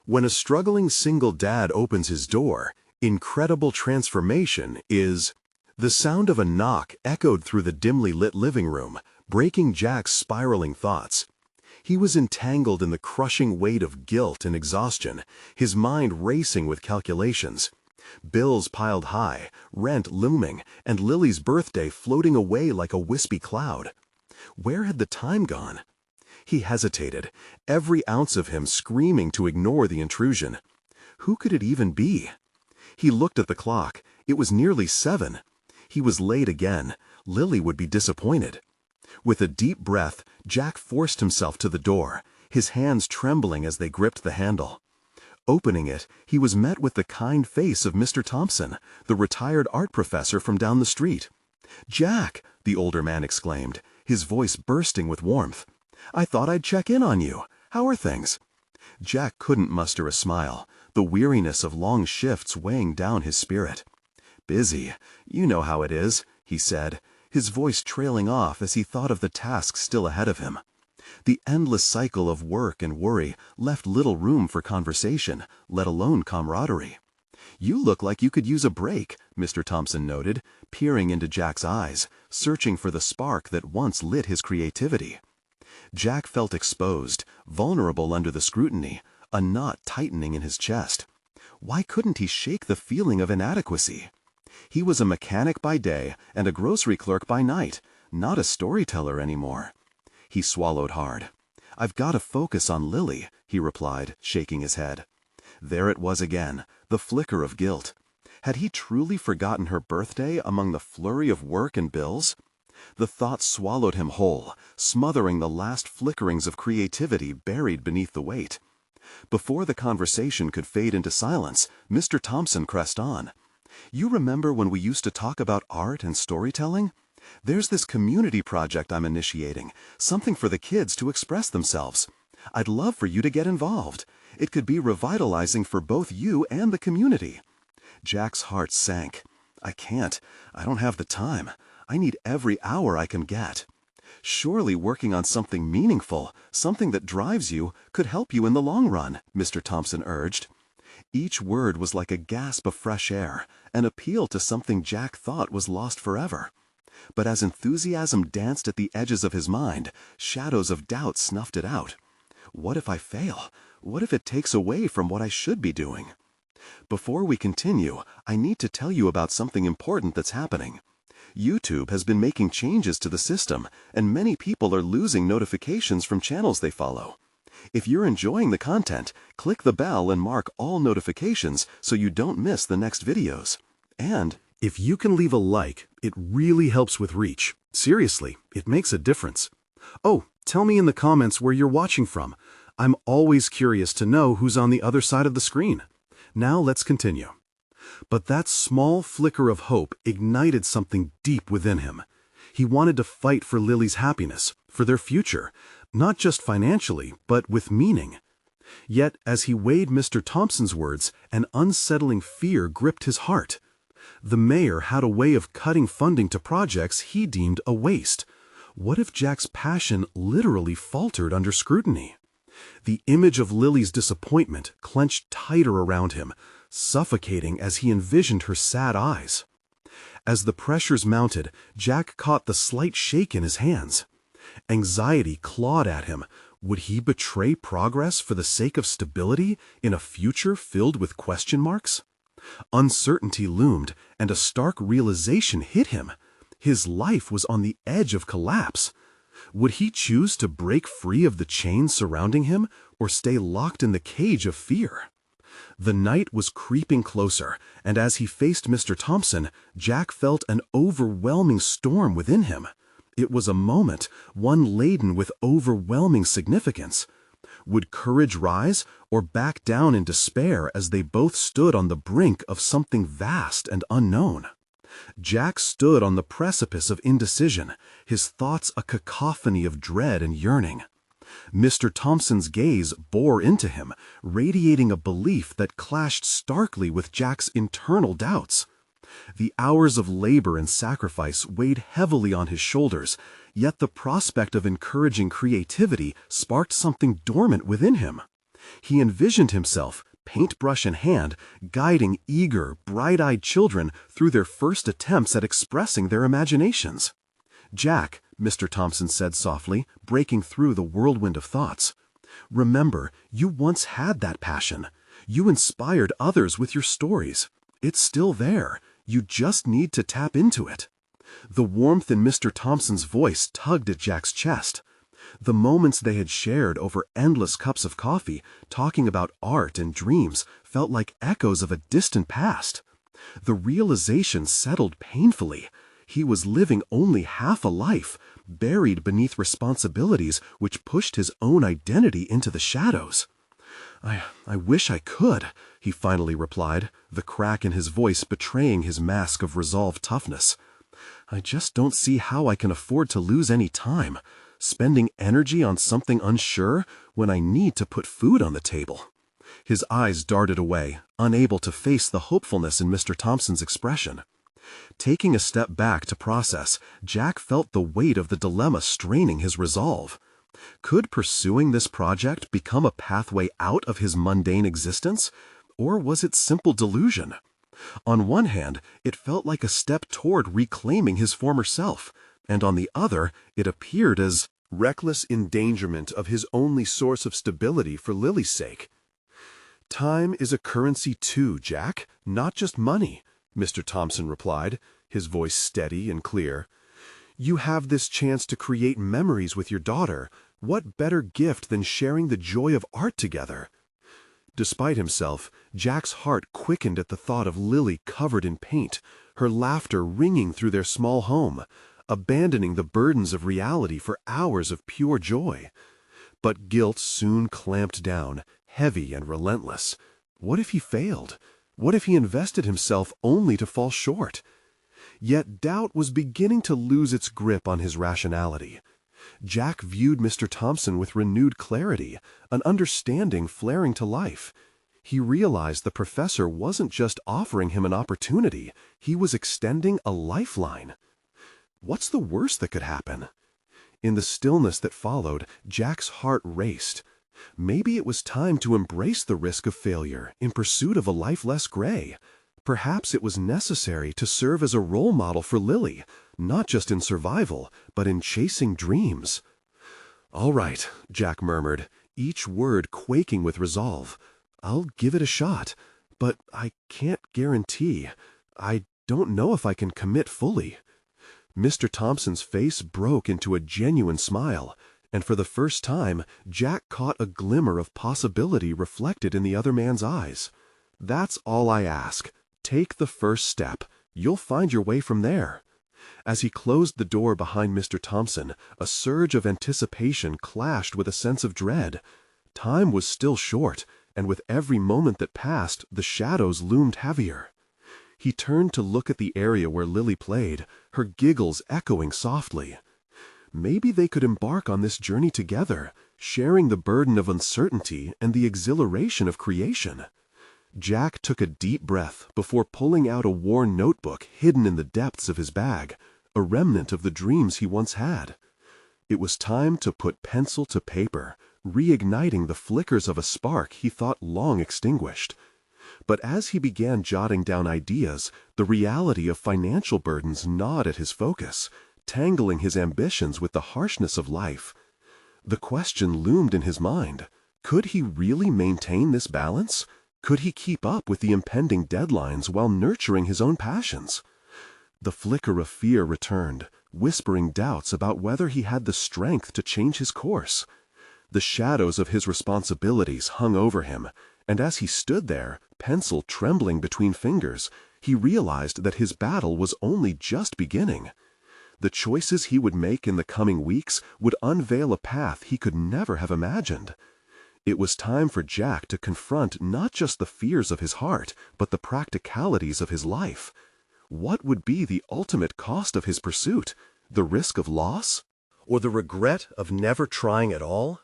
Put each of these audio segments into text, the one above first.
When a struggling single dad opens his door, incredible transformation is... The sound of a knock echoed through the dimly lit living room, breaking Jack's spiraling thoughts. He was entangled in the crushing weight of guilt and exhaustion, his mind racing with calculations. Bills piled high, rent looming, and Lily's birthday floating away like a wispy cloud. Where had the time gone? He hesitated, every ounce of him screaming to ignore the intrusion. Who could it even be? He looked at the clock. It was nearly 7. He was late again. Lily would be disappointed. With a deep breath, Jack forced himself to the door, his hands trembling as they gripped the handle. Opening it, he was met with the kind face of Mr. Thompson, the retired art professor from down the street. "Jack," the older man exclaimed, his voice bursting with warmth. "I thought I'd check in on you. How are things?" Jack couldn't muster a smile, the weariness of long shifts weighing down his spirit. "Busy. You know how it is," he said, his voice trailing off as he thought of the tasks still ahead of him. The endless cycle of work and worry left little room for conversation, let alone camaraderie. "You look like you could use a break," Mr. Thompson noted, peering into Jack's eyes, searching for the spark that once lit his creativity. Jack felt exposed, vulnerable under the scrutiny, a knot tightening in his chest. Why couldn't he shake the feeling of inadequacy? He was a mechanic by day and a grocery clerk by night, not a storyteller anymore. He swallowed hard. "I've got to focus on Lily," he replied, shaking his head. There it was again, the flicker of guilt. Had he truly forgotten her birthday among the flurry of work and bills? The thought swallowed him whole, smothering the last flickerings of creativity buried beneath the weight. Before the conversation could fade into silence, Mr. Thompson pressed on. "You remember when we used to talk about art and storytelling? There's this community project I'm initiating, something for the kids to express themselves. I'd love for you to get involved. It could be revitalizing for both you and the community." Jack's heart sank. "I can't. I don't have the time. I need every hour I can get." "Surely working on something meaningful, something that drives you, could help you in the long run," Mr. Thompson urged. Each word was like a gasp of fresh air, an appeal to something Jack thought was lost forever. But as enthusiasm danced at the edges of his mind, shadows of doubt snuffed it out. "What if I fail? What if it takes away from what I should be doing?" "Before we continue, I need to tell you about something important that's happening. YouTube has been making changes to the system, and many people are losing notifications from channels they follow. If you're enjoying the content, click the bell and mark all notifications so you don't miss the next videos. And if you can leave a like, it really helps with reach. Seriously, it makes a difference. Oh, tell me in the comments where you're watching from. I'm always curious to know who's on the other side of the screen. Now let's continue." But that small flicker of hope ignited something deep within him. He wanted to fight for Lily's happiness, for their future, not just financially, but with meaning. Yet, as he weighed Mr. Thompson's words, an unsettling fear gripped his heart. The mayor had a way of cutting funding to projects he deemed a waste. What if Jack's passion literally faltered under scrutiny? The image of Lily's disappointment clenched tighter around him, suffocating as he envisioned her sad eyes. As the pressures mounted, Jack caught the slight shake in his hands. Anxiety clawed at him. Would he betray progress for the sake of stability in a future filled with question marks? Uncertainty loomed, and a stark realization hit him. His life was on the edge of collapse. Would he choose to break free of the chains surrounding him, or stay locked in the cage of fear? The night was creeping closer, and as he faced Mr. Thompson, Jack felt an overwhelming storm within him. It was a moment, one laden with overwhelming significance. Would courage rise, or back down in despair as they both stood on the brink of something vast and unknown? Jack stood on the precipice of indecision, his thoughts a cacophony of dread and yearning. Mr. Thompson's gaze bore into him, radiating a belief that clashed starkly with Jack's internal doubts. The hours of labor and sacrifice weighed heavily on his shoulders, yet the prospect of encouraging creativity sparked something dormant within him. He envisioned himself, paintbrush in hand, guiding eager, bright-eyed children through their first attempts at expressing their imaginations. "Jack," Mr. Thompson said softly, breaking through the whirlwind of thoughts, "remember, you once had that passion. You inspired others with your stories. It's still there. You just need to tap into it." The warmth in Mr. Thompson's voice tugged at Jack's chest. The moments they had shared over endless cups of coffee, talking about art and dreams, felt like echoes of a distant past. The realization settled painfully. He was living only half a life, buried beneath responsibilities which pushed his own identity into the shadows. I wish I could," he finally replied, the crack in his voice betraying his mask of resolved toughness. "I just don't see how I can afford to lose any time, spending energy on something unsure when I need to put food on the table." His eyes darted away, unable to face the hopefulness in Mr. Thompson's expression. Taking a step back to process, Jack felt the weight of the dilemma straining his resolve. Could pursuing this project become a pathway out of his mundane existence, or was it simple delusion? On one hand, it felt like a step toward reclaiming his former self, and on the other, it appeared as reckless endangerment of his only source of stability for Lily's sake. "Time is a currency too, Jack, not just money," Mr. Thompson replied, his voice steady and clear. "You have this chance to create memories with your daughter. What better gift than sharing the joy of art together?" Despite himself, Jack's heart quickened at the thought of Lily covered in paint, her laughter ringing through their small home, abandoning the burdens of reality for hours of pure joy. But guilt soon clamped down, heavy and relentless. What if he failed? What if he invested himself only to fall short? Yet doubt was beginning to lose its grip on his rationality. Jack viewed Mr. Thompson with renewed clarity, an understanding flaring to life. He realized the professor wasn't just offering him an opportunity, he was extending a lifeline. What's the worst that could happen? In the stillness that followed, Jack's heart raced. Maybe it was time to embrace the risk of failure in pursuit of a life less gray. Perhaps it was necessary to serve as a role model for Lily, not just in survival, but in chasing dreams. "All right," Jack murmured, each word quaking with resolve. "I'll give it a shot, but I can't guarantee. I don't know if I can commit fully." Mr. Thompson's face broke into a genuine smile, and for the first time, Jack caught a glimmer of possibility reflected in the other man's eyes. "That's all I ask. Take the first step. You'll find your way from there." As he closed the door behind Mr. Thompson, a surge of anticipation clashed with a sense of dread. Time was still short, and with every moment that passed, the shadows loomed heavier. He turned to look at the area where Lily played, her giggles echoing softly. Maybe they could embark on this journey together, sharing the burden of uncertainty and the exhilaration of creation. Jack took a deep breath before pulling out a worn notebook hidden in the depths of his bag, a remnant of the dreams he once had. It was time to put pencil to paper, reigniting the flickers of a spark he thought long extinguished. But as he began jotting down ideas, the reality of financial burdens gnawed at his focus, tangling his ambitions with the harshness of life. The question loomed in his mind: could he really maintain this balance? Could he keep up with the impending deadlines while nurturing his own passions? The flicker of fear returned, whispering doubts about whether he had the strength to change his course. The shadows of his responsibilities hung over him, and as he stood there, pencil trembling between fingers, he realized that his battle was only just beginning. The choices he would make in the coming weeks would unveil a path he could never have imagined. It was time for Jack to confront not just the fears of his heart, but the practicalities of his life. What would be the ultimate cost of his pursuit? The risk of loss? Or the regret of never trying at all?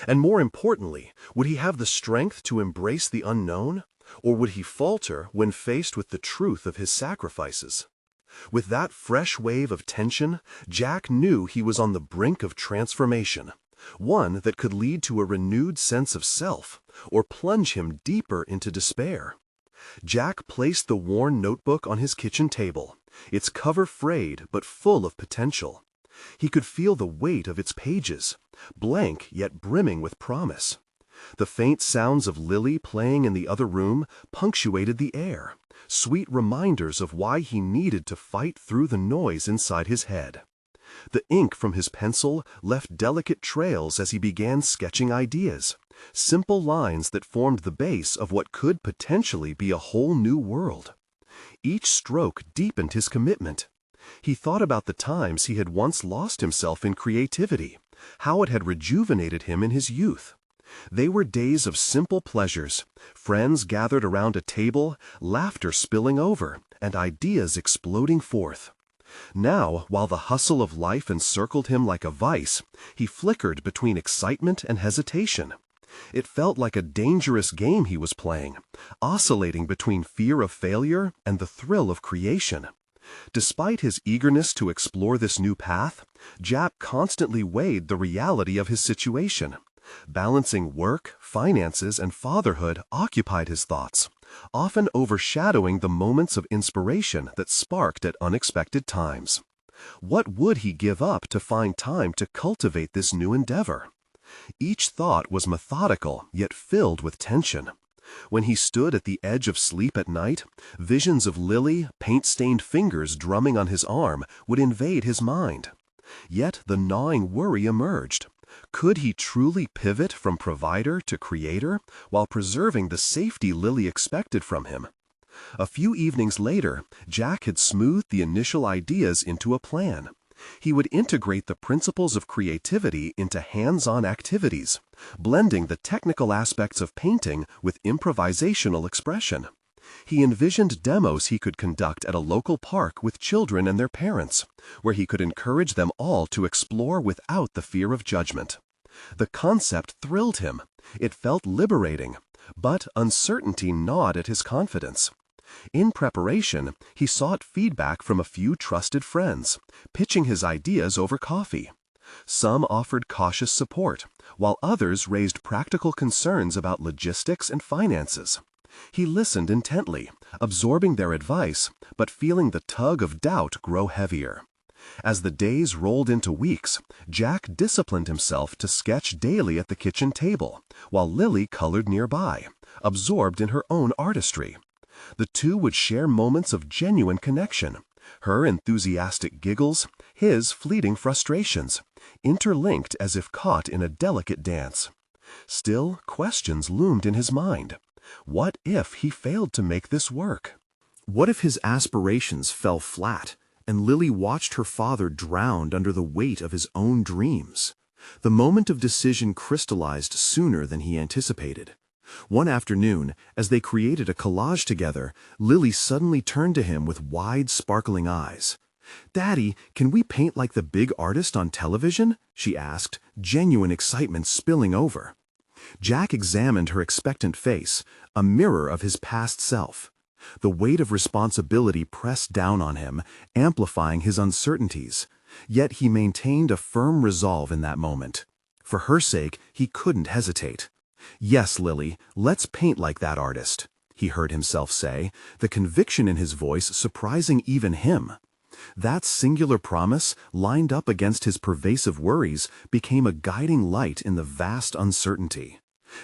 And more importantly, would he have the strength to embrace the unknown? Or would he falter when faced with the truth of his sacrifices? With that fresh wave of tension, Jack knew he was on the brink of transformation, one that could lead to a renewed sense of self or plunge him deeper into despair. Jack placed the worn notebook on his kitchen table, its cover frayed but full of potential. He could feel the weight of its pages, blank yet brimming with promise. The faint sounds of Lily playing in the other room punctuated the air, sweet reminders of why he needed to fight through the noise inside his head. The ink from his pencil left delicate trails as he began sketching ideas, simple lines that formed the base of what could potentially be a whole new world. Each stroke deepened his commitment. He thought about the times he had once lost himself in creativity, how it had rejuvenated him in his youth. They were days of simple pleasures, friends gathered around a table, laughter spilling over, and ideas exploding forth. Now, while the hustle of life encircled him like a vice, he flickered between excitement and hesitation. It felt like a dangerous game he was playing, oscillating between fear of failure and the thrill of creation. Despite his eagerness to explore this new path, Jack constantly weighed the reality of his situation. Balancing work, finances, and fatherhood occupied his thoughts, often overshadowing the moments of inspiration that sparked at unexpected times. What would he give up to find time to cultivate this new endeavor? Each thought was methodical, yet filled with tension. When he stood at the edge of sleep at night, visions of Lily, paint-stained fingers drumming on his arm, would invade his mind. Yet the gnawing worry emerged. Could he truly pivot from provider to creator while preserving the safety Lily expected from him? A few evenings later, Jack had smoothed the initial ideas into a plan. He would integrate the principles of creativity into hands-on activities, blending the technical aspects of painting with improvisational expression. He envisioned demos he could conduct at a local park with children and their parents, where he could encourage them all to explore without the fear of judgment. The concept thrilled him. It felt liberating, but uncertainty gnawed at his confidence. In preparation, he sought feedback from a few trusted friends, pitching his ideas over coffee. Some offered cautious support, while others raised practical concerns about logistics and finances. He listened intently, absorbing their advice, but feeling the tug of doubt grow heavier. As the days rolled into weeks, Jack disciplined himself to sketch daily at the kitchen table, while Lily colored nearby, absorbed in her own artistry. The two would share moments of genuine connection, her enthusiastic giggles, his fleeting frustrations, interlinked as if caught in a delicate dance. Still, questions loomed in his mind. What if he failed to make this work? What if his aspirations fell flat, and Lily watched her father drowned under the weight of his own dreams? The moment of decision crystallized sooner than he anticipated. One afternoon, as they created a collage together, Lily suddenly turned to him with wide, sparkling eyes. "Daddy, can we paint like the big artist on television?" she asked, genuine excitement spilling over. Jack examined her expectant face, a mirror of his past self. The weight of responsibility pressed down on him, amplifying his uncertainties. Yet he maintained a firm resolve in that moment. For her sake, he couldn't hesitate. "Yes, Lily, let's paint like that artist," he heard himself say, the conviction in his voice surprising even him. That singular promise, lined up against his pervasive worries, became a guiding light in the vast uncertainty.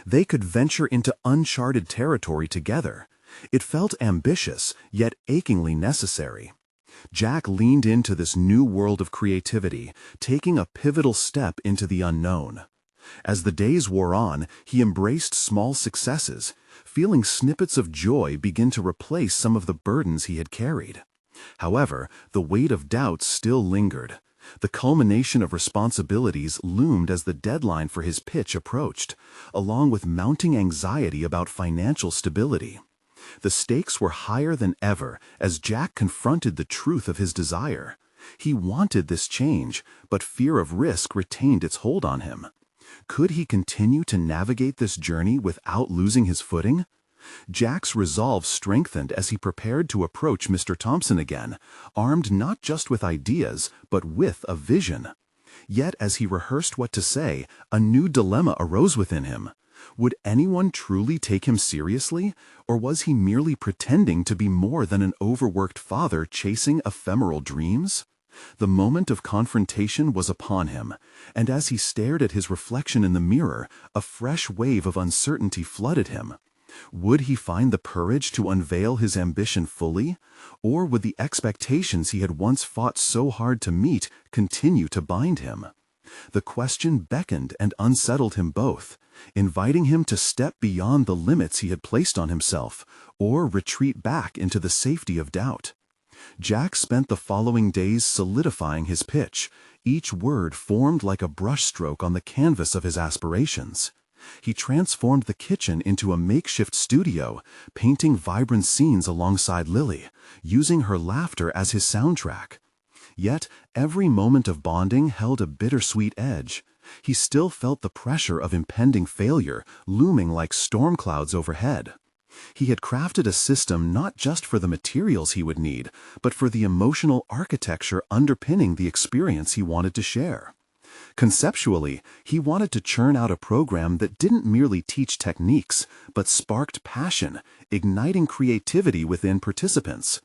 They could venture into uncharted territory together. It felt ambitious, yet achingly necessary. Jack leaned into this new world of creativity, taking a pivotal step into the unknown. As the days wore on, he embraced small successes, feeling snippets of joy begin to replace some of the burdens he had carried. However, the weight of doubt still lingered. The culmination of responsibilities loomed as the deadline for his pitch approached, along with mounting anxiety about financial stability. The stakes were higher than ever as Jack confronted the truth of his desire. He wanted this change, but fear of risk retained its hold on him. Could he continue to navigate this journey without losing his footing? Jack's resolve strengthened as he prepared to approach Mr. Thompson again, armed not just with ideas, but with a vision. Yet as he rehearsed what to say, a new dilemma arose within him. Would anyone truly take him seriously, or was he merely pretending to be more than an overworked father chasing ephemeral dreams? The moment of confrontation was upon him, and as he stared at his reflection in the mirror, a fresh wave of uncertainty flooded him. Would he find the courage to unveil his ambition fully, or would the expectations he had once fought so hard to meet continue to bind him? The question beckoned and unsettled him both, inviting him to step beyond the limits he had placed on himself, or retreat back into the safety of doubt. Jack spent the following days solidifying his pitch, each word formed like a brushstroke on the canvas of his aspirations. He transformed the kitchen into a makeshift studio, painting vibrant scenes alongside Lily, using her laughter as his soundtrack. Yet, every moment of bonding held a bittersweet edge. He still felt the pressure of impending failure looming like storm clouds overhead. He had crafted a system not just for the materials he would need, but for the emotional architecture underpinning the experience he wanted to share. Conceptually, he wanted to churn out a program that didn't merely teach techniques, but sparked passion, igniting creativity within participants.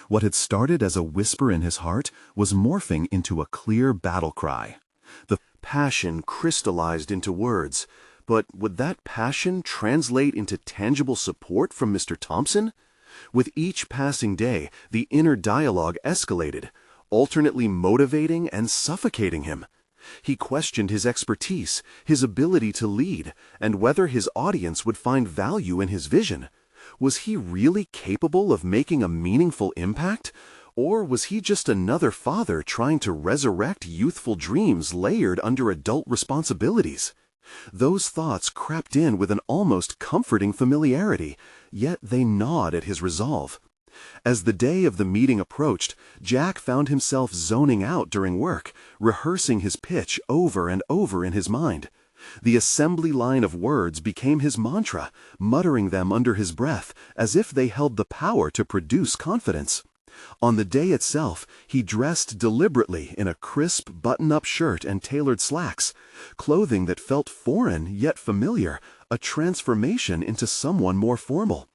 What had started as a whisper in his heart was morphing into a clear battle cry. The passion crystallized into words, but would that passion translate into tangible support from Mr. Thompson? With each passing day, the inner dialogue escalated, alternately motivating and suffocating him. He questioned his expertise, his ability to lead, and whether his audience would find value in his vision. Was he really capable of making a meaningful impact? Or was he just another father trying to resurrect youthful dreams layered under adult responsibilities? Those thoughts crept in with an almost comforting familiarity, yet they gnawed at his resolve. As the day of the meeting approached, Jack found himself zoning out during work, rehearsing his pitch over and over in his mind. The assembly line of words became his mantra, muttering them under his breath, as if they held the power to produce confidence. On the day itself, he dressed deliberately in a crisp button-up shirt and tailored slacks, clothing that felt foreign yet familiar, a transformation into someone more formal.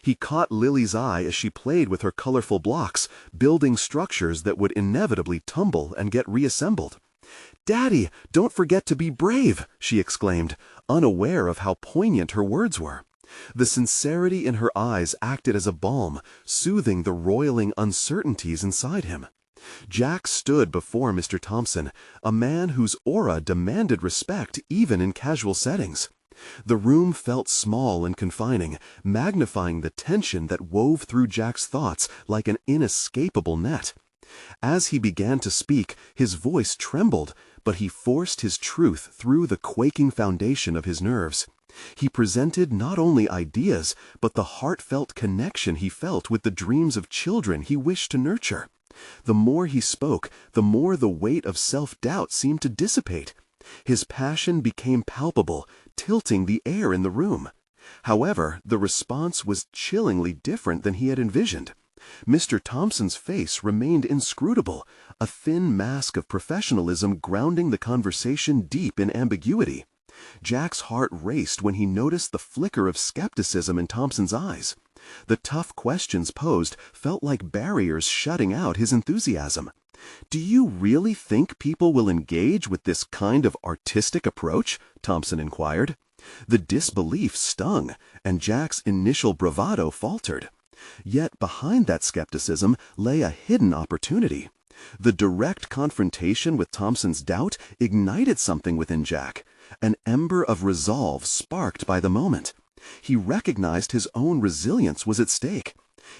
He caught Lily's eye as she played with her colorful blocks, building structures that would inevitably tumble and get reassembled. "Daddy, don't forget to be brave!" she exclaimed, unaware of how poignant her words were. The sincerity in her eyes acted as a balm, soothing the roiling uncertainties inside him. Jack stood before Mr. Thompson, a man whose aura demanded respect even in casual settings. The room felt small and confining, magnifying the tension that wove through Jack's thoughts like an inescapable net. As he began to speak, his voice trembled, but he forced his truth through the quaking foundation of his nerves. He presented not only ideas, but the heartfelt connection he felt with the dreams of children he wished to nurture. The more he spoke, the more the weight of self-doubt seemed to dissipate. His passion became palpable, tilting the air in the room. However, the response was chillingly different than he had envisioned. Mr. Thompson's face remained inscrutable, a thin mask of professionalism grounding the conversation deep in ambiguity. Jack's heart raced when he noticed the flicker of skepticism in Thompson's eyes. The tough questions posed felt like barriers shutting out his enthusiasm. "Do you really think people will engage with this kind of artistic approach?" Thompson inquired. The disbelief stung, and Jack's initial bravado faltered. Yet behind that skepticism lay a hidden opportunity. The direct confrontation with Thompson's doubt ignited something within Jack, an ember of resolve sparked by the moment. He recognized his own resilience was at stake.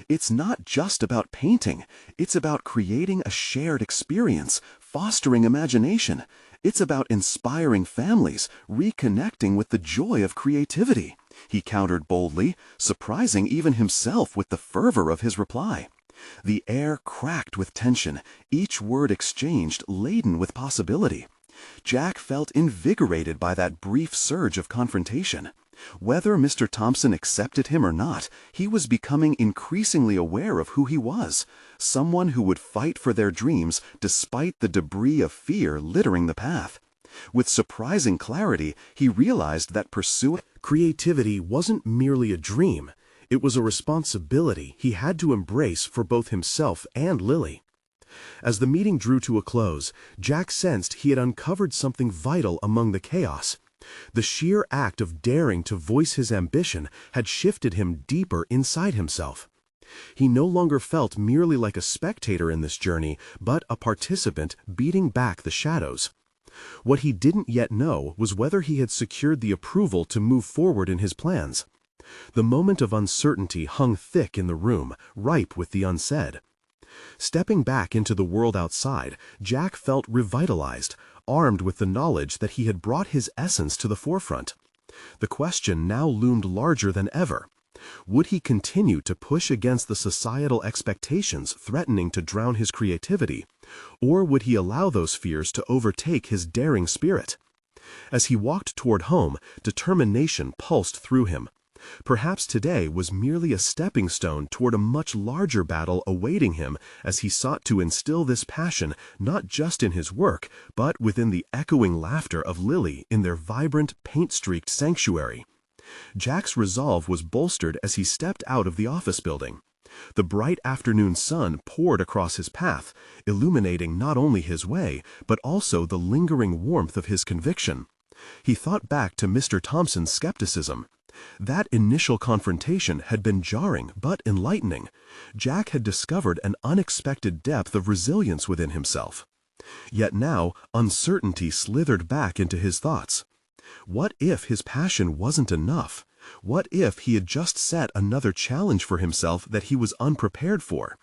It's not just about painting, it's about creating a shared experience, fostering imagination. It's about inspiring families, reconnecting with the joy of creativity. He countered boldly, surprising even himself with the fervor of his reply. The air cracked with tension, each word exchanged laden with possibility. Jack felt invigorated by that brief surge of confrontation. Whether Mr. Thompson accepted him or not, he was becoming increasingly aware of who he was, someone who would fight for their dreams despite the debris of fear littering the path. With surprising clarity, he realized that pursuing Creativity wasn't merely a dream. It was a responsibility he had to embrace for both himself and Lily. As the meeting drew to a close, Jack sensed he had uncovered something vital among the chaos. The sheer act of daring to voice his ambition had shifted him deeper inside himself. He no longer felt merely like a spectator in this journey, but a participant beating back the shadows. What he didn't yet know was whether he had secured the approval to move forward in his plans. The moment of uncertainty hung thick in the room, ripe with the unsaid. Stepping back into the world outside, Jack felt revitalized, armed with the knowledge that he had brought his essence to the forefront. The question now loomed larger than ever. Would he continue to push against the societal expectations threatening to drown his creativity, or would he allow those fears to overtake his daring spirit? As he walked toward home, determination pulsed through him. Perhaps today was merely a stepping stone toward a much larger battle awaiting him as he sought to instill this passion not just in his work, but within the echoing laughter of Lily in their vibrant, paint-streaked sanctuary. Jack's resolve was bolstered as he stepped out of the office building. The bright afternoon sun poured across his path, illuminating not only his way, but also the lingering warmth of his conviction. He thought back to Mr. Thompson's skepticism. That initial confrontation had been jarring but enlightening. Jack had discovered an unexpected depth of resilience within himself. Yet now, uncertainty slithered back into his thoughts. What if his passion wasn't enough? What if he had just set another challenge for himself that he was unprepared for?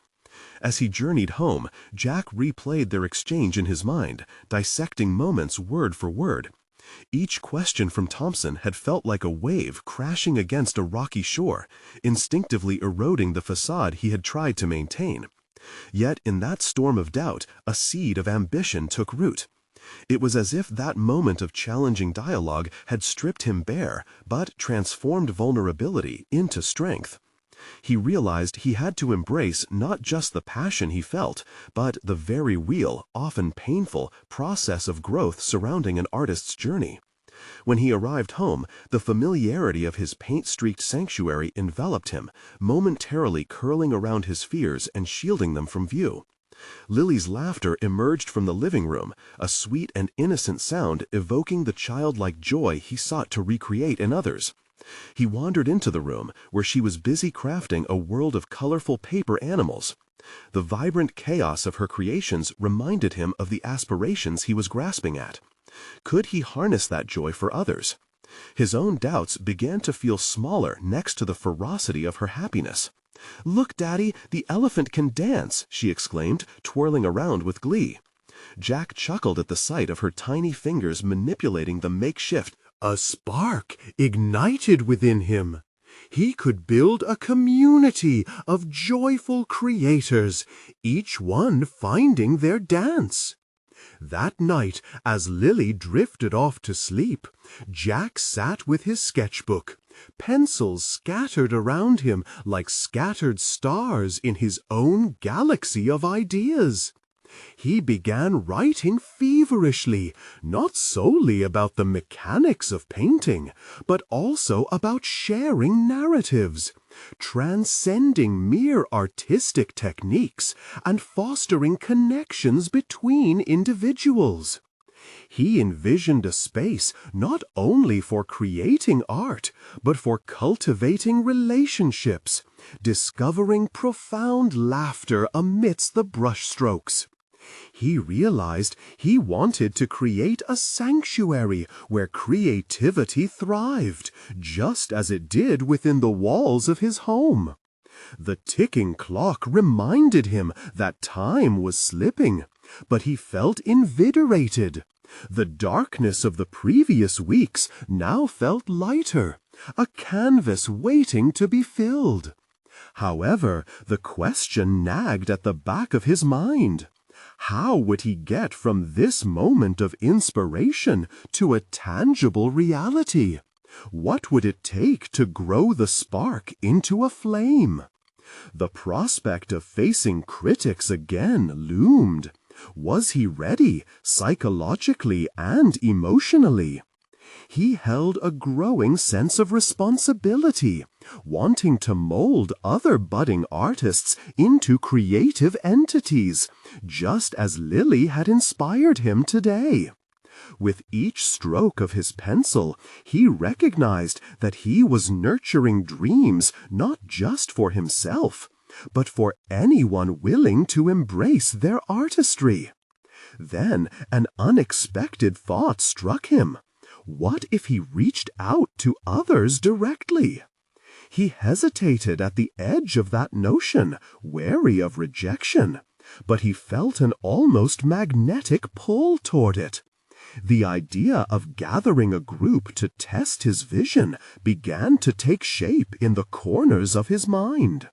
As he journeyed home, Jack replayed their exchange in his mind, dissecting moments word for word. Each question from Thompson had felt like a wave crashing against a rocky shore, instinctively eroding the facade he had tried to maintain. Yet in that storm of doubt, a seed of ambition took root. It was as if that moment of challenging dialogue had stripped him bare, but transformed vulnerability into strength. He realized he had to embrace not just the passion he felt, but the very real, often painful, process of growth surrounding an artist's journey. When he arrived home, the familiarity of his paint-streaked sanctuary enveloped him, momentarily curling around his fears and shielding them from view. Lily's laughter emerged from the living room, a sweet and innocent sound evoking the childlike joy he sought to recreate in others. He wandered into the room, where she was busy crafting a world of colorful paper animals. The vibrant chaos of her creations reminded him of the aspirations he was grasping at. Could he harness that joy for others? His own doubts began to feel smaller next to the ferocity of her happiness. "Look, Daddy, the elephant can dance!" she exclaimed, twirling around with glee. Jack chuckled at the sight of her tiny fingers manipulating the makeshift. A spark ignited within him. He could build a community of joyful creators, each one finding their dance. That night, as Lily drifted off to sleep, Jack sat with his sketchbook, pencils scattered around him like scattered stars in his own galaxy of ideas. He began writing feverishly, not solely about the mechanics of painting, but also about sharing narratives, transcending mere artistic techniques and fostering connections between individuals. He envisioned a space not only for creating art, but for cultivating relationships, discovering profound laughter amidst the brushstrokes. He realized he wanted to create a sanctuary where creativity thrived, just as it did within the walls of his home. The ticking clock reminded him that time was slipping, but he felt invigorated. The darkness of the previous weeks now felt lighter, a canvas waiting to be filled. However, the question nagged at the back of his mind. How would he get from this moment of inspiration to a tangible reality? What would it take to grow the spark into a flame? The prospect of facing critics again loomed. Was he ready, psychologically and emotionally? He held a growing sense of responsibility, wanting to mold other budding artists into creative entities, just as Lily had inspired him today. With each stroke of his pencil, he recognized that he was nurturing dreams not just for himself, but for anyone willing to embrace their artistry. Then an unexpected thought struck him. What if he reached out to others directly? He hesitated at the edge of that notion, wary of rejection, but he felt an almost magnetic pull toward it. The idea of gathering a group to test his vision began to take shape in the corners of his mind.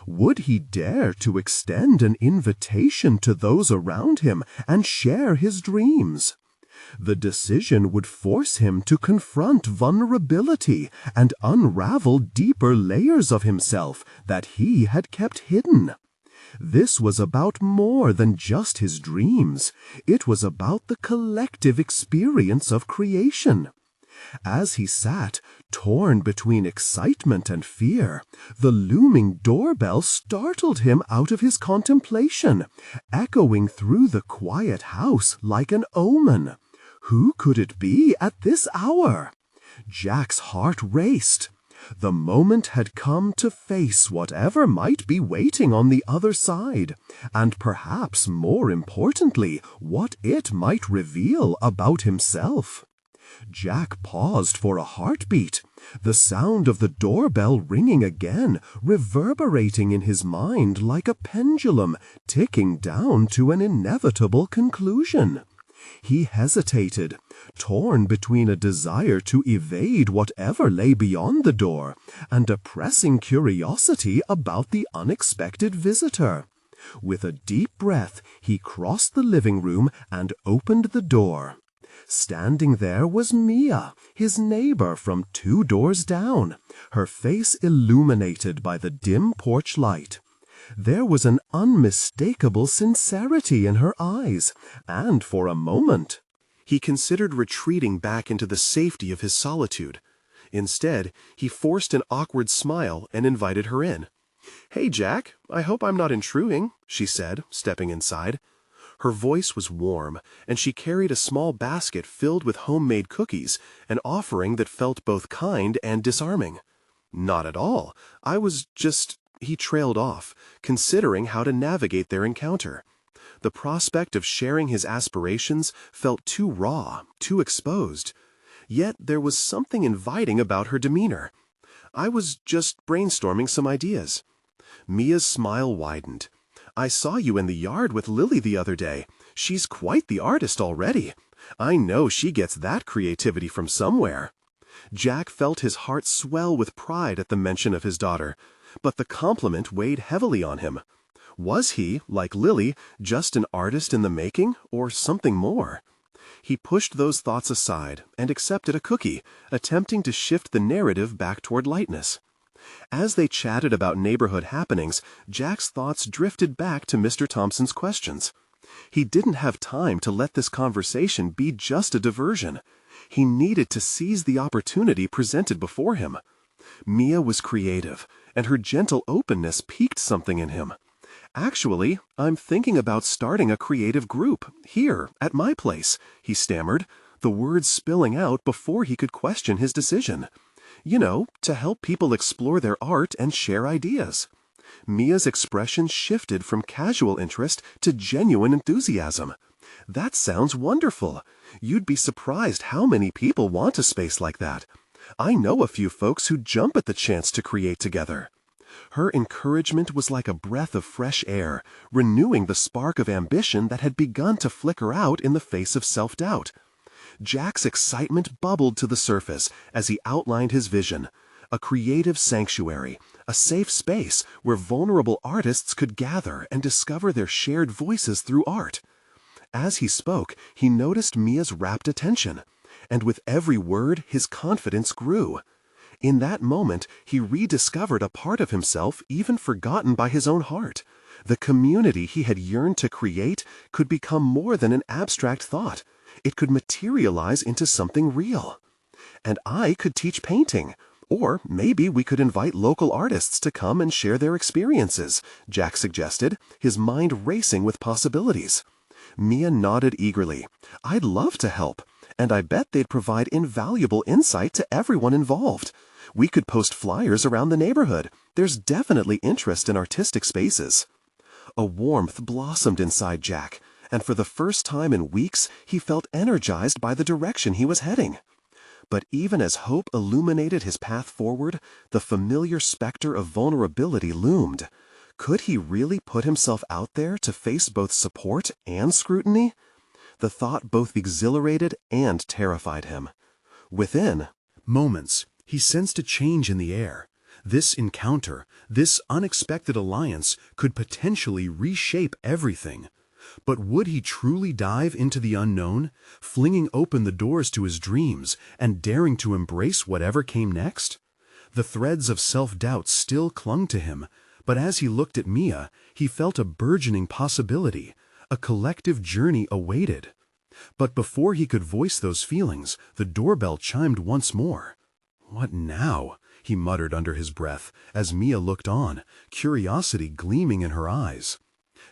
Would he dare to extend an invitation to those around him and share his dreams? The decision would force him to confront vulnerability and unravel deeper layers of himself that he had kept hidden. This was about more than just his dreams. It was about the collective experience of creation. As he sat, torn between excitement and fear, the looming doorbell startled him out of his contemplation, echoing through the quiet house like an omen. Who could it be at this hour? Jack's heart raced. The moment had come to face whatever might be waiting on the other side, and perhaps more importantly, what it might reveal about himself. Jack paused for a heartbeat, the sound of the doorbell ringing again, reverberating in his mind like a pendulum ticking down to an inevitable conclusion. He hesitated, torn between a desire to evade whatever lay beyond the door and a pressing curiosity about the unexpected visitor. With a deep breath, he crossed the living room and opened the door. Standing there was Mia, his neighbor from 2 doors down, her face illuminated by the dim porch light. There was an unmistakable sincerity in her eyes, and for a moment he considered retreating back into the safety of his solitude. Instead, he forced an awkward smile and invited her in. "Hey, Jack, I hope I'm not intruding," she said, stepping inside. Her voice was warm, and she carried a small basket filled with homemade cookies, an offering that felt both kind and disarming. "Not at all. I was just—" He trailed off, considering how to navigate their encounter. The prospect of sharing his aspirations felt too raw, too exposed. Yet there was something inviting about her demeanor. "I was just brainstorming some ideas." Mia's smile widened. "I saw you in the yard with Lily the other day. She's quite the artist already. I know she gets that creativity from somewhere." Jack felt his heart swell with pride at the mention of his daughter, but the compliment weighed heavily on him. Was he, like Lily, just an artist in the making, or something more? He pushed those thoughts aside and accepted a cookie, attempting to shift the narrative back toward lightness. As they chatted about neighborhood happenings, Jack's thoughts drifted back to Mr. Thompson's questions. He didn't have time to let this conversation be just a diversion. He needed to seize the opportunity presented before him. Mia was creative, and her gentle openness piqued something in him. "Actually, I'm thinking about starting a creative group, here, at my place," he stammered, the words spilling out before he could question his decision. "You know, to help people explore their art and share ideas." Mia's expression shifted from casual interest to genuine enthusiasm. "That sounds wonderful. You'd be surprised how many people want a space like that. I know a few folks who jump at the chance to create together." Her encouragement was like a breath of fresh air, renewing the spark of ambition that had begun to flicker out in the face of self-doubt. Jack's excitement bubbled to the surface as he outlined his vision: a creative sanctuary, a safe space where vulnerable artists could gather and discover their shared voices through art. As he spoke, he noticed Mia's rapt attention. and with every word his confidence grew. In that moment, he rediscovered a part of himself even forgotten by his own heart. The community he had yearned to create could become more than an abstract thought. It could materialize into something real. And I could teach painting. Or maybe we could invite local artists to come and share their experiences, Jack suggested, his mind racing with possibilities. Mia nodded eagerly. I'd love to help, and I bet they'd provide invaluable insight to everyone involved. We could post flyers around the neighborhood. There's definitely interest in artistic spaces. A warmth blossomed inside Jack, and for the first time in weeks, he felt energized by the direction he was heading. But even as hope illuminated his path forward, the familiar specter of vulnerability loomed. Could he really put himself out there to face both support and scrutiny? The thought both exhilarated and terrified him. Within moments, he sensed a change in the air. This encounter, this unexpected alliance, could potentially reshape everything. But would he truly dive into the unknown, flinging open the doors to his dreams and daring to embrace whatever came next? The threads of self-doubt still clung to him, but as he looked at Mia, he felt a burgeoning possibility. A collective journey awaited. But before he could voice those feelings, the doorbell chimed once more. "What now?" he muttered under his breath as Mia looked on, curiosity gleaming in her eyes.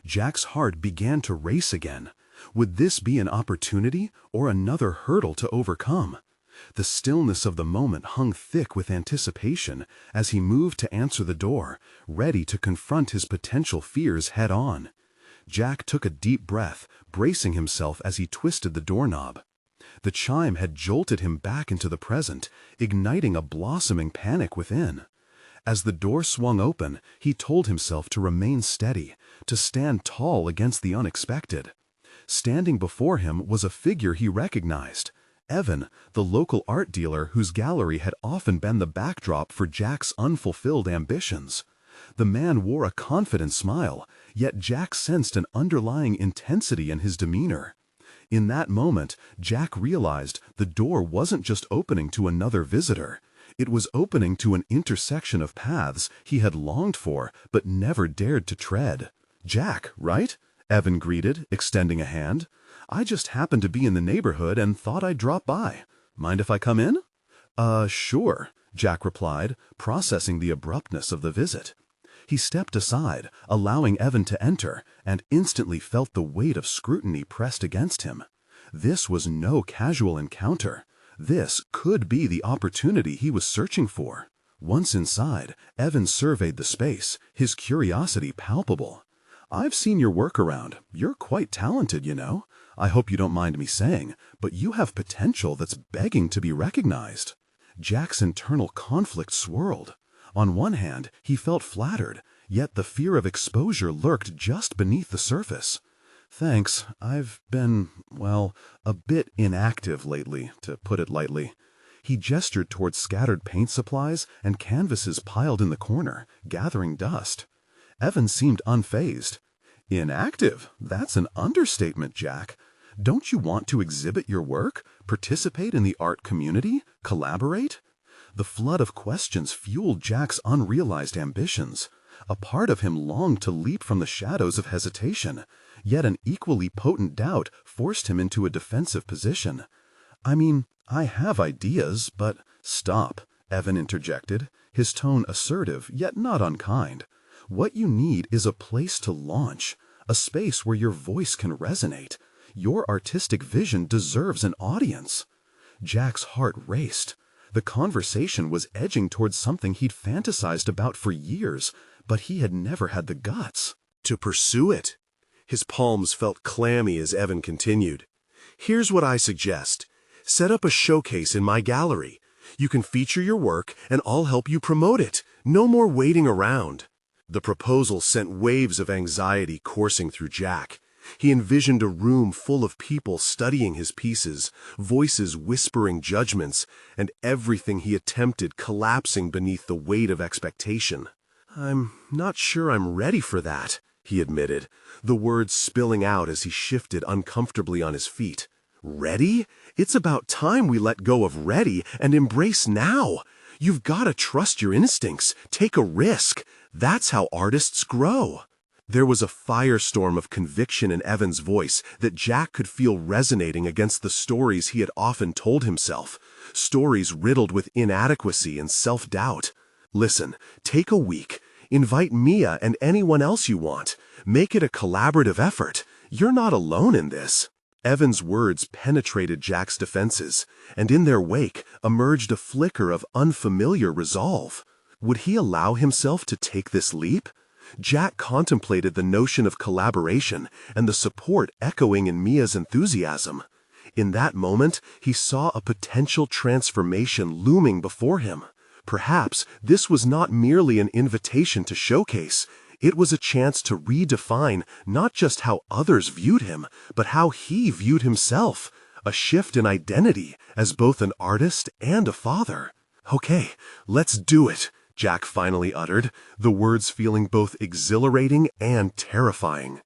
Jack's heart began to race again. Would this be an opportunity or another hurdle to overcome? The stillness of the moment hung thick with anticipation as he moved to answer the door, ready to confront his potential fears head-on. Jack took a deep breath, bracing himself as he twisted the doorknob. The chime had jolted him back into the present, igniting a blossoming panic within. As the door swung open, he told himself to remain steady, to stand tall against the unexpected. Standing before him was a figure he recognized. Evan, the local art dealer whose gallery had often been the backdrop for Jack's unfulfilled ambitions. The man wore a confident smile, yet Jack sensed an underlying intensity in his demeanor. In that moment, Jack realized the door wasn't just opening to another visitor. It was opening to an intersection of paths he had longed for but never dared to tread. "Jack, right?" Evan greeted, extending a hand. "I just happened to be in the neighborhood and thought I'd drop by. Mind if I come in?" Sure," Jack replied, processing the abruptness of the visit. He stepped aside, allowing Evan to enter, and instantly felt the weight of scrutiny pressed against him. This was no casual encounter. This could be the opportunity he was searching for. Once inside, Evan surveyed the space, his curiosity palpable. "I've seen your work around. You're quite talented, you know. I hope you don't mind me saying, but you have potential that's begging to be recognized." Jack's internal conflict swirled. On one hand, he felt flattered, yet the fear of exposure lurked just beneath the surface. "Thanks, I've been, well, a bit inactive lately, to put it lightly." He gestured toward scattered paint supplies and canvases piled in the corner, gathering dust. Evan seemed unfazed. "Inactive? That's an understatement, Jack. Don't you want to exhibit your work, participate in the art community, collaborate?" The flood of questions fueled Jack's unrealized ambitions. A part of him longed to leap from the shadows of hesitation, yet an equally potent doubt forced him into a defensive position. "I mean, I have ideas, but—" "Stop," Evan interjected, his tone assertive yet not unkind. "What you need is a place to launch, a space where your voice can resonate. Your artistic vision deserves an audience." Jack's heart raced. The conversation was edging towards something he'd fantasized about for years, but he had never had the guts to pursue it. His palms felt clammy as Evan continued. "Here's what I suggest. Set up a showcase in my gallery. You can feature your work, and I'll help you promote it. No more waiting around." The proposal sent waves of anxiety coursing through Jack. He envisioned a room full of people studying his pieces, voices whispering judgments, and everything he attempted collapsing beneath the weight of expectation. "I'm not sure I'm ready for that," he admitted, the words spilling out as he shifted uncomfortably on his feet. Ready? It's about time we let go of ready and embrace now. You've got to trust your instincts, take a risk. That's how artists grow. There was a firestorm of conviction in Evan's voice that Jack could feel resonating against the stories he had often told himself, stories riddled with inadequacy and self-doubt. Listen, take a week. Invite Mia and anyone else you want. Make it a collaborative effort. You're not alone in this. Evan's words penetrated Jack's defenses, and in their wake emerged a flicker of unfamiliar resolve. Would he allow himself to take this leap? Jack contemplated the notion of collaboration and the support echoing in Mia's enthusiasm. In that moment, he saw a potential transformation looming before him. Perhaps this was not merely an invitation to showcase. It was a chance to redefine not just how others viewed him, but how he viewed himself. A shift in identity as both an artist and a father. "Okay, let's do it," Jack finally uttered, the words feeling both exhilarating and terrifying.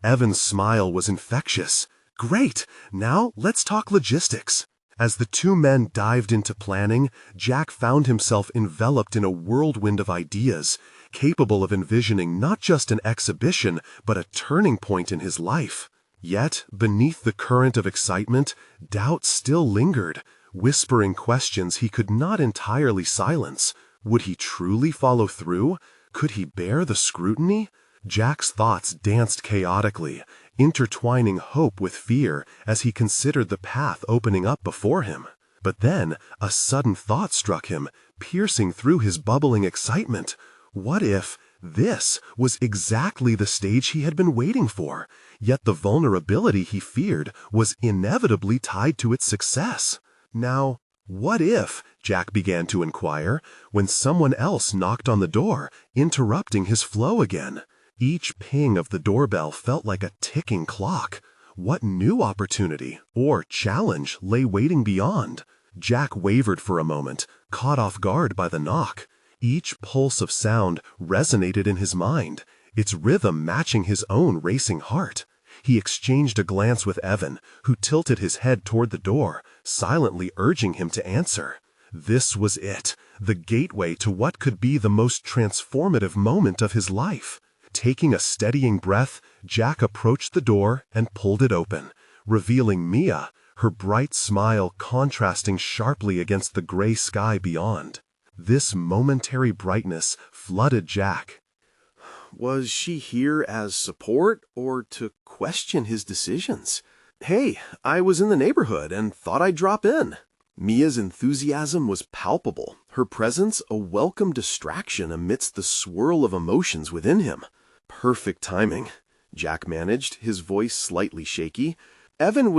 Evan's smile was infectious. "Great, now let's talk logistics." As the two men dived into planning, Jack found himself enveloped in a whirlwind of ideas, capable of envisioning not just an exhibition, but a turning point in his life. Yet, beneath the current of excitement, doubt still lingered, whispering questions he could not entirely silence. Would he truly follow through? Could he bear the scrutiny? Jack's thoughts danced chaotically, intertwining hope with fear as he considered the path opening up before him. But then, a sudden thought struck him, piercing through his bubbling excitement. What if this was exactly the stage he had been waiting for, yet the vulnerability he feared was inevitably tied to its success? Now, what if, Jack began to inquire, when someone else knocked on the door, interrupting his flow again? Each ping of the doorbell felt like a ticking clock. What new opportunity or challenge lay waiting beyond? Jack wavered for a moment, caught off guard by the knock. Each pulse of sound resonated in his mind, its rhythm matching his own racing heart. He exchanged a glance with Evan, who tilted his head toward the door, silently urging him to answer. This was it, the gateway to what could be the most transformative moment of his life. Taking a steadying breath, Jack approached the door and pulled it open, revealing Mia, her bright smile contrasting sharply against the gray sky beyond. This momentary brightness flooded Jack. Was she here as support or to question his decisions? "Hey, I was in the neighborhood and thought I'd drop in." Mia's enthusiasm was palpable, her presence a welcome distraction amidst the swirl of emotions within him. Perfect timing, Jack managed, his voice slightly shaky. Evan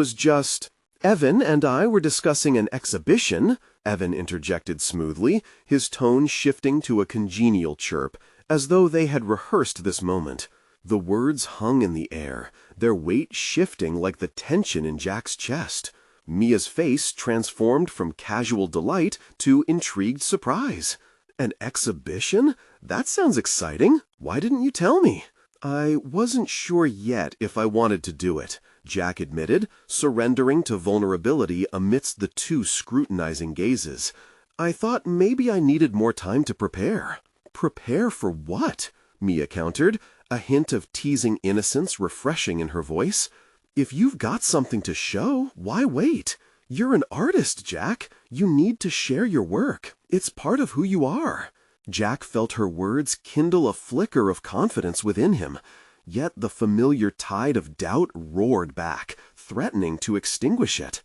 and I were discussing an exhibition," Evan interjected smoothly, his tone shifting to a congenial chirp, as though they had rehearsed this moment. The words hung in the air, their weight shifting like the tension in Jack's chest. Mia's face transformed from casual delight to intrigued surprise. "An exhibition? That sounds exciting. Why didn't you tell me?" "I wasn't sure yet if I wanted to do it," Jack admitted, surrendering to vulnerability amidst the two scrutinizing gazes. "I thought maybe I needed more time to prepare." "Prepare for what?" Mia countered, a hint of teasing innocence refreshing in her voice. "If you've got something to show, why wait? You're an artist, Jack. You need to share your work. It's part of who you are." Jack felt her words kindle a flicker of confidence within him, yet the familiar tide of doubt roared back, threatening to extinguish it.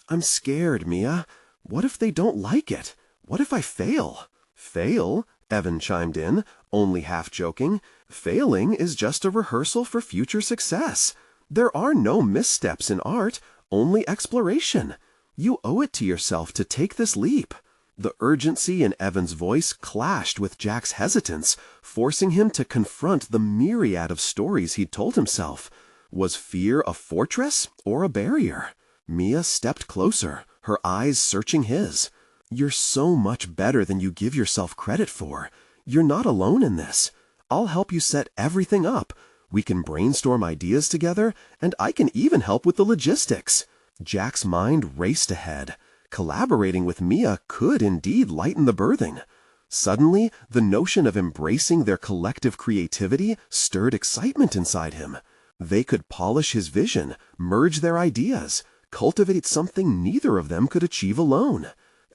I'm scared, Mia. What if they don't like it? What if I fail?" "Fail?" Evan chimed in, only half joking. "Failing is just a rehearsal for future success. There are no missteps in art, only exploration. You owe it to yourself to take this leap." The urgency in Evan's voice clashed with Jack's hesitance, forcing him to confront the myriad of stories he'd told himself. Was fear a fortress or a barrier? Mia stepped closer, her eyes searching his. "You're so much better than you give yourself credit for. You're not alone in this. I'll help you set everything up. We can brainstorm ideas together, and I can even help with the logistics. Jack's mind raced ahead. Collaborating with Mia could indeed lighten the birthing. Suddenly, the notion of embracing their collective creativity stirred excitement inside him. They could polish his vision, merge their ideas, cultivate something neither of them could achieve alone.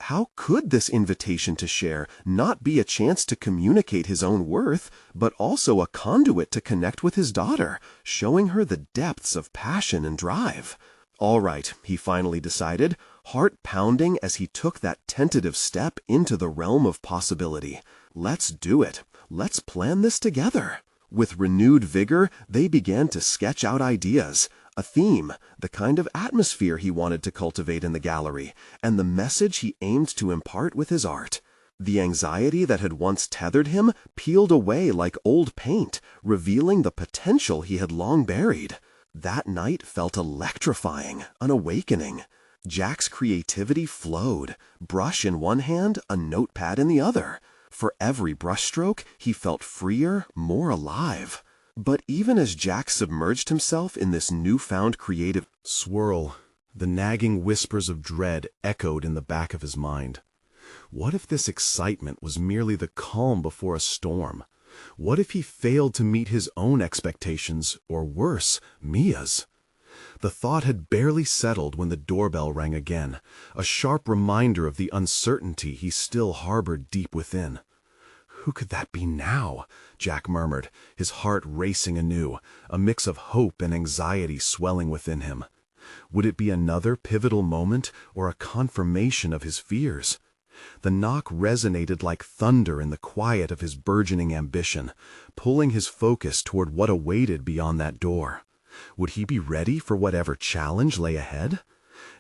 How could this invitation to share not be a chance to communicate his own worth, but also a conduit to connect with his daughter, showing her the depths of passion and drive? All right, he finally decided, heart pounding as he took that tentative step into the realm of possibility. Let's do it. Let's plan this together. With renewed vigor, they began to sketch out ideas, a theme, the kind of atmosphere he wanted to cultivate in the gallery, and the message he aimed to impart with his art. The anxiety that had once tethered him peeled away like old paint, revealing the potential he had long buried. That night felt electrifying, an awakening. Jack's creativity flowed, brush in one hand, a notepad in the other. For every brushstroke, he felt freer, more alive. But even as Jack submerged himself in this newfound creative swirl, the nagging whispers of dread echoed in the back of his mind. What if this excitement was merely the calm before a storm? What if he failed to meet his own expectations, or worse, Mia's? The thought had barely settled when the doorbell rang again, a sharp reminder of the uncertainty he still harbored deep within. Who could that be now? Jack murmured, his heart racing anew, a mix of hope and anxiety swelling within him. Would it be another pivotal moment or a confirmation of his fears? The knock resonated like thunder in the quiet of his burgeoning ambition, pulling his focus toward what awaited beyond that door. Would he be ready for whatever challenge lay ahead?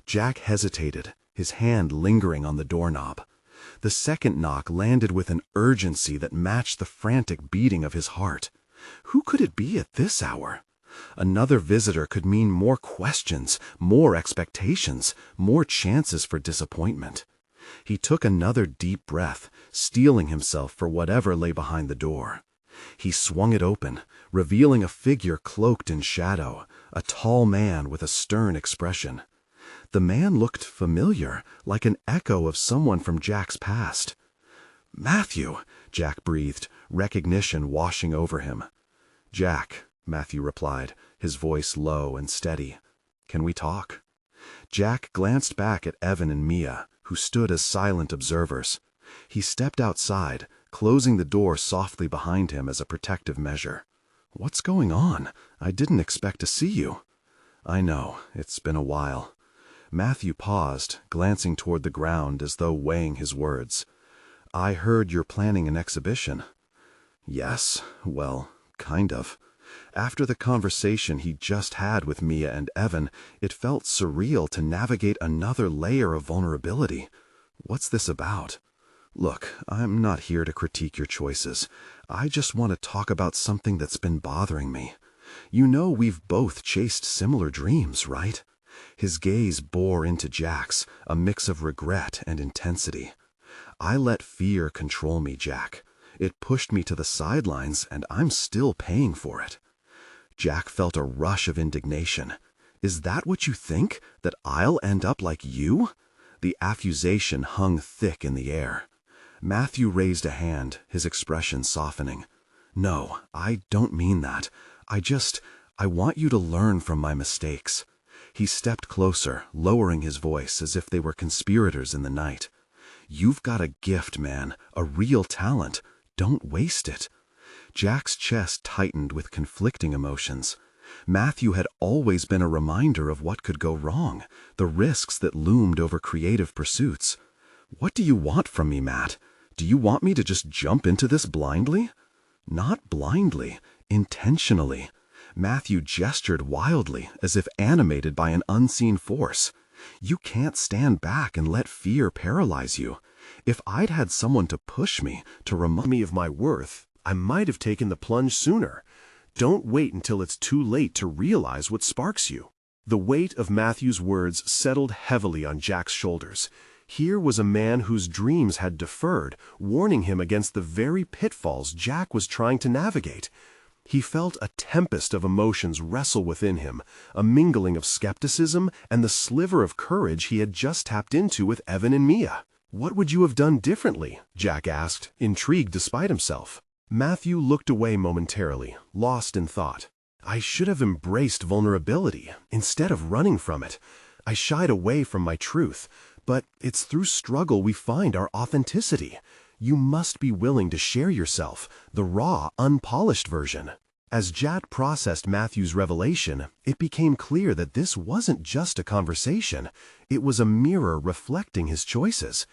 Jack hesitated, his hand lingering on the doorknob. The second knock landed with an urgency that matched the frantic beating of his heart. Who could it be at this hour? Another visitor could mean more questions, more expectations, more chances for disappointment. He took another deep breath, steeling himself for whatever lay behind the door. He swung it open, revealing a figure cloaked in shadow, a tall man with a stern expression. The man looked familiar, like an echo of someone from Jack's past. "Matthew," Jack breathed, recognition washing over him. "Jack," Matthew replied, his voice low and steady. "Can we talk?" Jack glanced back at Evan and Mia, who stood as silent observers. He stepped outside, closing the door softly behind him as a protective measure. "What's going on? I didn't expect to see you." "I know, it's been a while." Matthew paused, glancing toward the ground as though weighing his words. "I heard you're planning an exhibition." "Yes, well, kind of." After the conversation he just had with Mia and Evan, it felt surreal to navigate another layer of vulnerability. "What's this about?" "Look, I'm not here to critique your choices. I just want to talk about something that's been bothering me. You know we've both chased similar dreams, right?" His gaze bore into Jack's, a mix of regret and intensity. "I let fear control me, Jack. It pushed me to the sidelines, and I'm still paying for it." Jack felt a rush of indignation. "Is that what you think? That I'll end up like you?" The accusation hung thick in the air. Matthew raised a hand, his expression softening. "No, I don't mean that. I want you to learn from my mistakes." He stepped closer, lowering his voice as if they were conspirators in the night. "You've got a gift, man, a real talent. Don't waste it." Jack's chest tightened with conflicting emotions. Matthew had always been a reminder of what could go wrong, the risks that loomed over creative pursuits. "What do you want from me, Matt? Do you want me to just jump into this blindly?" "Not blindly, intentionally." Matthew gestured wildly, as if animated by an unseen force. "You can't stand back and let fear paralyze you. If I'd had someone to push me, to remind me of my worth, I might have taken the plunge sooner. Don't wait until it's too late to realize what sparks you." The weight of Matthew's words settled heavily on Jack's shoulders. Here was a man whose dreams had deferred, warning him against the very pitfalls Jack was trying to navigate. He felt a tempest of emotions wrestle within him, a mingling of skepticism and the sliver of courage he had just tapped into with Evan and Mia. "What would you have done differently?" Jack asked, intrigued despite himself. Matthew looked away momentarily, lost in thought. "I should have embraced vulnerability, instead of running from it. I shied away from my truth, but it's through struggle we find our authenticity. You must be willing to share yourself, the raw, unpolished version." As Jack processed Matthew's revelation, it became clear that this wasn't just a conversation. It was a mirror reflecting his choices.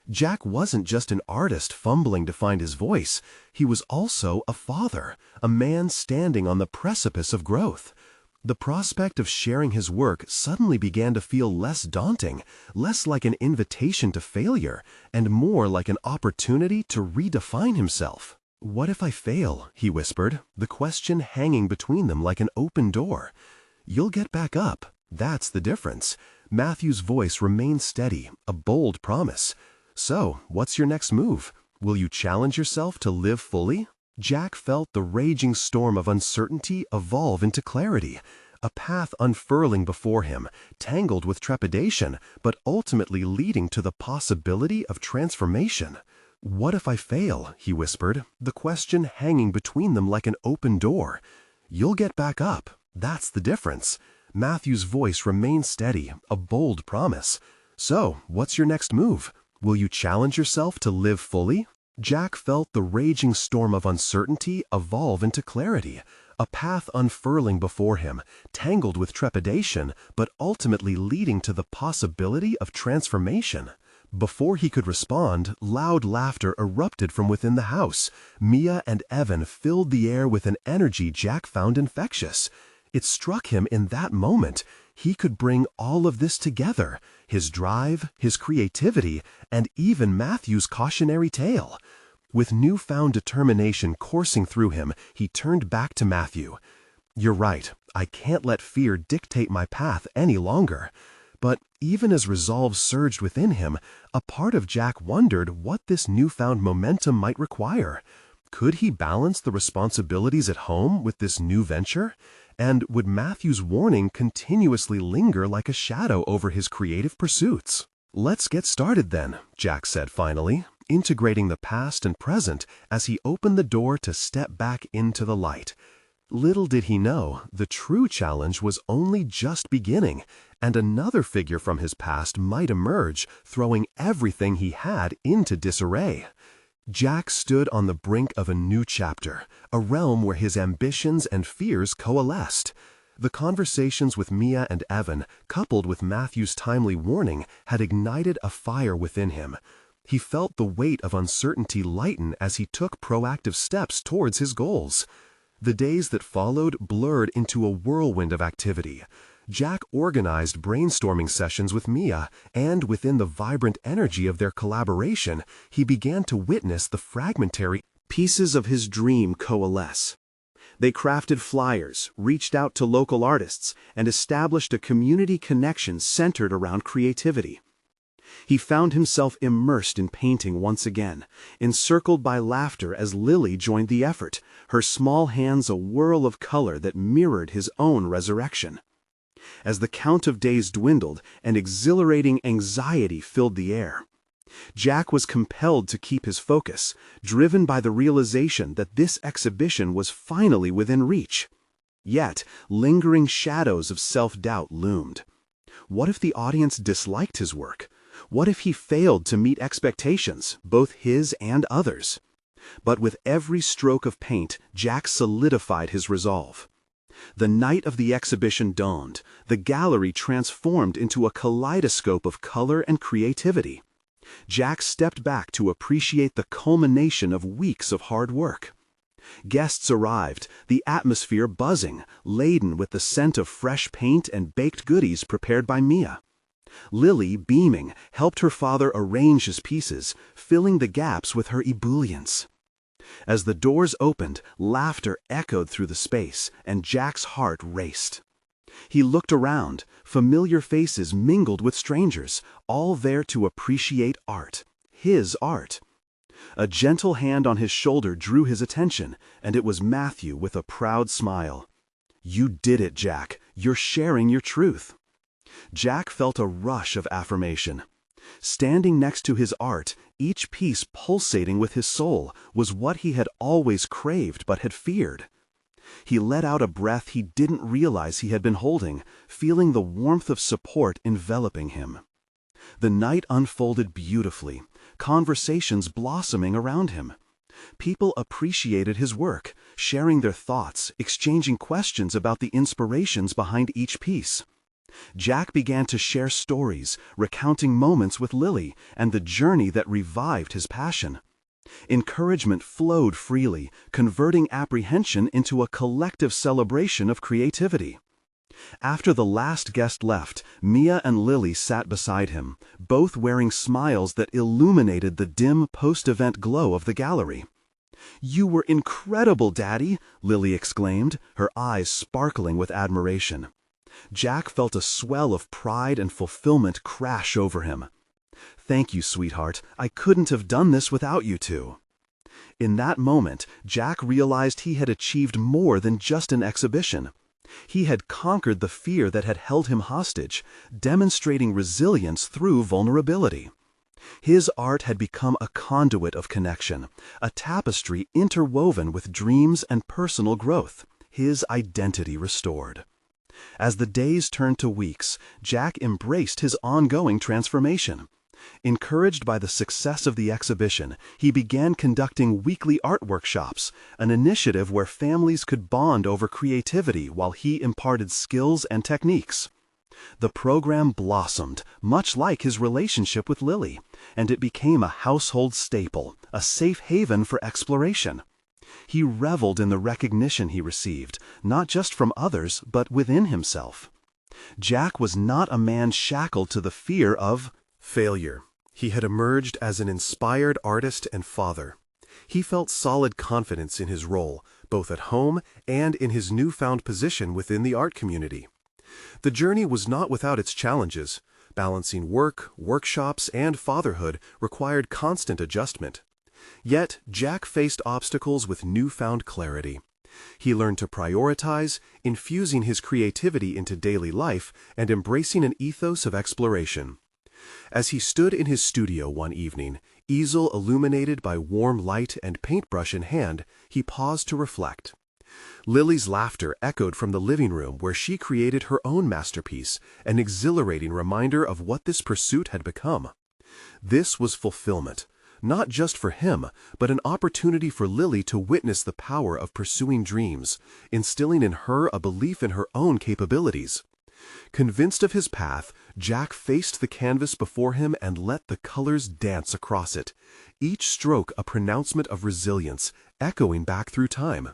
Jack wasn't just an artist fumbling to find his voice. He was also a father, a man standing on the precipice of growth. The prospect of sharing his work suddenly began to feel less daunting, less like an invitation to failure, and more like an opportunity to redefine himself. "What if I fail?" he whispered, the question hanging between them like an open door. "You'll get back up. That's the difference." Matthew's voice remained steady, a bold promise. "So, what's your next move? Will you challenge yourself to live fully?" Jack felt the raging storm of uncertainty evolve into clarity, a path unfurling before him, tangled with trepidation, but ultimately leading to the possibility of transformation. "What if I fail?" he whispered, the question hanging between them like an open door. "You'll get back up. That's the difference." Matthew's voice remained steady, a bold promise. "So, what's your next move? Will you challenge yourself to live fully?" Jack felt the raging storm of uncertainty evolve into clarity, a path unfurling before him, tangled with trepidation, but ultimately leading to the possibility of transformation. Before he could respond, loud laughter erupted from within the house. Mia and Evan filled the air with an energy Jack found infectious. It struck him in that moment. He could bring all of this together, his drive, his creativity, and even Matthew's cautionary tale. With newfound determination coursing through him, he turned back to Matthew. "You're right. I can't let fear dictate my path any longer." But even as resolve surged within him, a part of Jack wondered what this newfound momentum might require. Could he balance the responsibilities at home with this new venture? And would Matthew's warning continuously linger like a shadow over his creative pursuits? "Let's get started then," Jack said finally, integrating the past and present as he opened the door to step back into the light. Little did he know, the true challenge was only just beginning, and another figure from his past might emerge, throwing everything he had into disarray. Jack stood on the brink of a new chapter, a realm where his ambitions and fears coalesced. The conversations with Mia and Evan, coupled with Matthew's timely warning, had ignited a fire within him. He felt the weight of uncertainty lighten as he took proactive steps towards his goals. The days that followed blurred into a whirlwind of activity. Jack organized brainstorming sessions with Mia, and within the vibrant energy of their collaboration, he began to witness the fragmentary pieces of his dream coalesce. They crafted flyers, reached out to local artists, and established a community connection centered around creativity. He found himself immersed in painting once again, encircled by laughter as Lily joined the effort, her small hands a whirl of color that mirrored his own resurrection. As the count of days dwindled, an exhilarating anxiety filled the air. Jack was compelled to keep his focus, driven by the realization that this exhibition was finally within reach. Yet, lingering shadows of self-doubt loomed. What if the audience disliked his work? What if he failed to meet expectations, both his and others? But with every stroke of paint, Jack solidified his resolve. The night of the exhibition dawned, the gallery transformed into a kaleidoscope of color and creativity. Jack stepped back to appreciate the culmination of weeks of hard work. Guests arrived, the atmosphere buzzing, laden with the scent of fresh paint and baked goodies prepared by Mia. Lily, beaming, helped her father arrange his pieces, filling the gaps with her ebullience. As the doors opened, laughter echoed through the space, and Jack's heart raced. He looked around, familiar faces mingled with strangers, all there to appreciate art, his art. A gentle hand on his shoulder drew his attention, and it was Matthew with a proud smile. "You did it, Jack. You're sharing your truth." Jack felt a rush of affirmation. Standing next to his art, each piece pulsating with his soul, was what he had always craved but had feared. He let out a breath he didn't realize he had been holding, feeling the warmth of support enveloping him. The night unfolded beautifully, conversations blossoming around him. People appreciated his work, sharing their thoughts, exchanging questions about the inspirations behind each piece. Jack began to share stories, recounting moments with Lily and the journey that revived his passion. Encouragement flowed freely, converting apprehension into a collective celebration of creativity. After the last guest left, Mia and Lily sat beside him, both wearing smiles that illuminated the dim post-event glow of the gallery. "You were incredible, Daddy!" Lily exclaimed, her eyes sparkling with admiration. Jack felt a swell of pride and fulfillment crash over him. "Thank you, sweetheart. I couldn't have done this without you two." In that moment, Jack realized he had achieved more than just an exhibition. He had conquered the fear that had held him hostage, demonstrating resilience through vulnerability. His art had become a conduit of connection, a tapestry interwoven with dreams and personal growth, his identity restored. As the days turned to weeks, Jack embraced his ongoing transformation. Encouraged by the success of the exhibition, he began conducting weekly art workshops, an initiative where families could bond over creativity while he imparted skills and techniques. The program blossomed, much like his relationship with Lily, and it became a household staple, a safe haven for exploration. He reveled in the recognition he received, not just from others, but within himself. Jack was not a man shackled to the fear of failure. He had emerged as an inspired artist and father. He felt solid confidence in his role, both at home and in his newfound position within the art community. The journey was not without its challenges. Balancing work, workshops, and fatherhood required constant adjustment. Yet, Jack faced obstacles with newfound clarity. He learned to prioritize, infusing his creativity into daily life and embracing an ethos of exploration. As he stood in his studio one evening, easel illuminated by warm light and paintbrush in hand, he paused to reflect. Lily's laughter echoed from the living room where she created her own masterpiece, an exhilarating reminder of what this pursuit had become. This was fulfillment, not just for him, but an opportunity for Lily to witness the power of pursuing dreams, instilling in her a belief in her own capabilities. Convinced of his path, Jack faced the canvas before him and let the colors dance across it, each stroke a pronouncement of resilience, echoing back through time.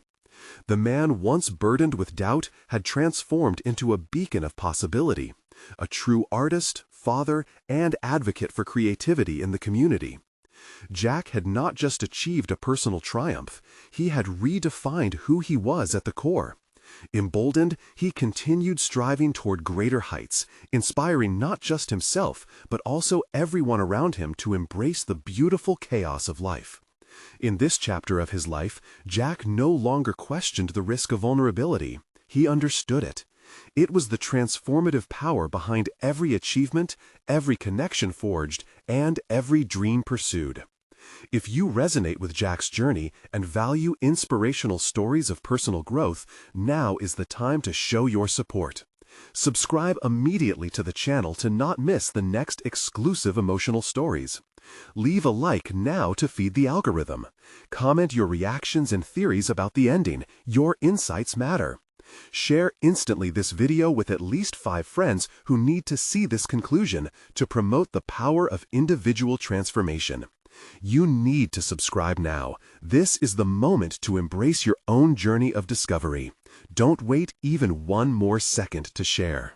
The man once burdened with doubt had transformed into a beacon of possibility, a true artist, father, and advocate for creativity in the community. Jack had not just achieved a personal triumph, he had redefined who he was at the core. Emboldened, he continued striving toward greater heights, inspiring not just himself, but also everyone around him to embrace the beautiful chaos of life. In this chapter of his life, Jack no longer questioned the risk of vulnerability. He understood it. It was the transformative power behind every achievement, every connection forged, and every dream pursued. If you resonate with Jack's journey and value inspirational stories of personal growth, now is the time to show your support. Subscribe immediately to the channel to not miss the next exclusive emotional stories. Leave a like now to feed the algorithm. Comment your reactions and theories about the ending. Your insights matter. Share instantly this video with at least 5 friends who need to see this conclusion to promote the power of individual transformation. You need to subscribe now. This is the moment to embrace your own journey of discovery. Don't wait even one more second to share.